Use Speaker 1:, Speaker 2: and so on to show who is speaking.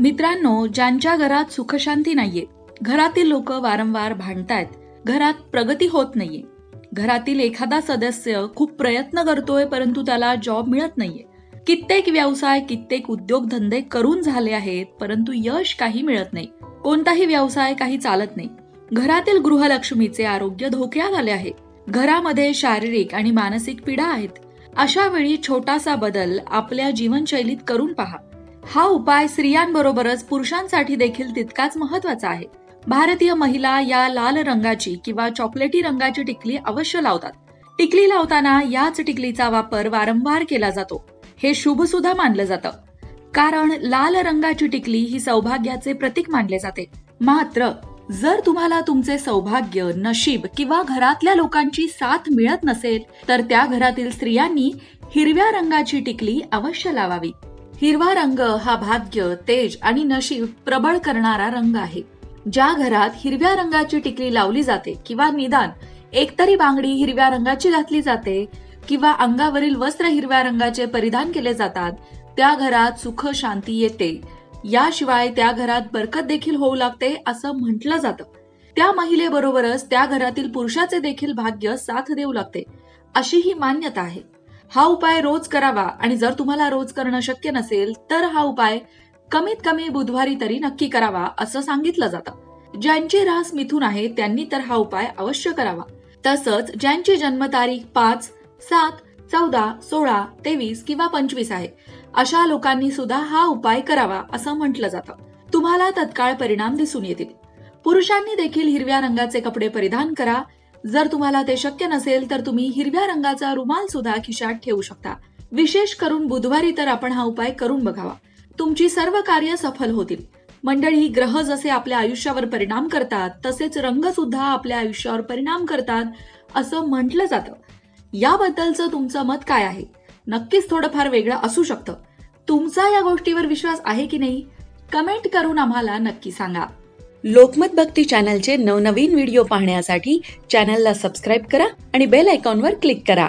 Speaker 1: मित्रांनो, ज्यांच्या घरात सुखशांती नाहीये, घरातील लोक वारंवार भांडतायत, घरात प्रगती होत नाहीये, घरातील एखादा सदस्य खूप प्रयत्न करतोय परंतु त्याला जॉब मिळत नाहीये, कित्येक व्यवसाय कित्येक उद्योगधंदे करून झाले आहेत परंतु यश काही मिळत नाही, कोणताही व्यवसाय काही चालत नाही, घरातील गृहलक्ष्मीचे आरोग्य धोक्यात आले आहे, घरामध्ये शारीरिक आणि मानसिक पीडा आहेत. अशा वेळी छोटासा बदल आपल्या जीवनशैलीत करून पहा. हा उपाय स्त्रियांबरोबरच पुरुषांसाठी देखील तितकाच महत्वाचा आहे. भारतीय महिला या लाल रंगाची किंवा चॉकलेटी रंगाची टिकली अवश्य लावतात. टिकली लावताना याच टिकलीचा वापर वारंवार केला जातो. हे शुभ सुद्धा मानलं जातं, कारण लाल रंगाची टिकली ही सौभाग्याचे प्रतीक मानले जाते. मात्र जर तुम्हाला तुमचे सौभाग्य, नशीब किंवा घरातल्या लोकांची साथ मिळत नसेल तर त्या घरातील स्त्रियांनी हिरव्या रंगाची टिकली अवश्य लावावी. हिरवा रंग हा भाग्य, तेज आणि नशीब प्रबळ करणारा रंग आहे. ज्या घरात हिरव्या रंगाची टिकली लावली जाते किंवा निदान एकतरी बांगडी हिरव्या रंगाची घातली जाते किंवा अंगावरील वस्त्र हिरव्या रंगाचे परिधान केले जातात, त्या घरात सुख शांती येते. याशिवाय त्या घरात बरकत देखील होऊ लागते असं म्हटलं जातं. त्या महिलेबरोबरच त्या घरातील पुरुषाचे देखील भाग्य साथ देऊ लागते, अशी ही मान्यता आहे. हा उपाय रोज करावा आणि जर तुम्हाला रोज करणं शक्य नसेल तर हा उपाय कमीत कमी बुधवारी तरी नक्की करावा असं सांगितलं जातं. ज्यांची रास मिथुन आहे त्यांनी तर हा उपाय अवश्य करावा. तसंच ज्यांची जन्मतारीख 5, 7, 14, 16, 23 किंवा 25 आहे अशा लोकांनी सुद्धा हा उपाय करावा असं म्हटलं जातं. तुम्हाला तत्काळ परिणाम दिसून येतील. पुरुषांनी देखील हिरव्या रंगाचे कपडे परिधान करा. जर तुम्हाला ते शक्य नसेल तर तुम्ही हिरव्या रंगाचा रुमाल सुद्धा खिशात ठेवू शकता. विशेष करून बुधवारी तर आपण हा उपाय करून बघावा. तुमची सर्व कार्य सफल होतील. मंडळी, ग्रह जसे आपल्या आयुष्यावर परिणाम करतात तसेच रंग सुद्धा आपल्या आयुष्यावर परिणाम करतात असं म्हटलं जातं. याबद्दलचं तुमचं मत काय आहे? नक्कीच थोडंफार वेगळं असू शकतं. तुमचा या गोष्टीवर विश्वास आहे की नाही? कमेंट करून आम्हाला नक्की सांगा.
Speaker 2: लोकमत भक्ती चॅनलचे नवनवीन व्हिडिओ पाहण्यासाठी चॅनलला सबस्क्राईब करा आणि बेल आयकॉनवर क्लिक करा.